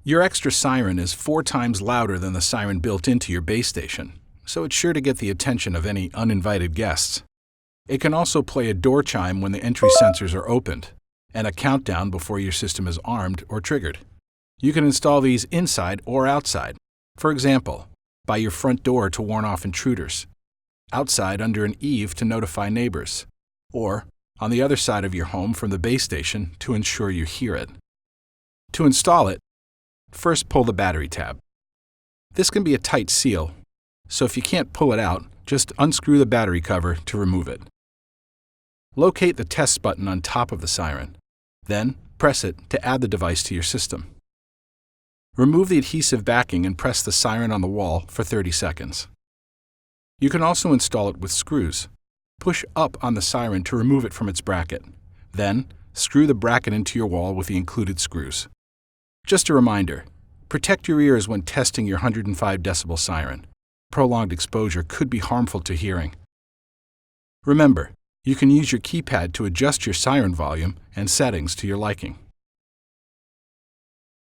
Your extra siren is 4 times louder than the siren built into your base station, so it's sure to get the attention of any uninvited guests. It can also play a door chime when the entry sensors are opened, and a countdown before your system is armed or triggered. You can install these inside or outside. For example, by your front door to warn off intruders, outside under an eave to notify neighbors, or on the other side of your home from the base station to ensure you hear it. To install it, first pull the battery tab. This can be a tight seal, so if you can't pull it out, just unscrew the battery cover to remove it. Locate the test button on top of the siren. Then, press it to add the device to your system. Remove the adhesive backing and press the siren on the wall for 30 seconds. You can also install it with screws. Push up on the siren to remove it from its bracket. Then, screw the bracket into your wall with the included screws. Just a reminder, protect your ears when testing your 105 decibel siren. Prolonged exposure could be harmful to hearing. Remember, you can use your keypad to adjust your siren volume and settings to your liking.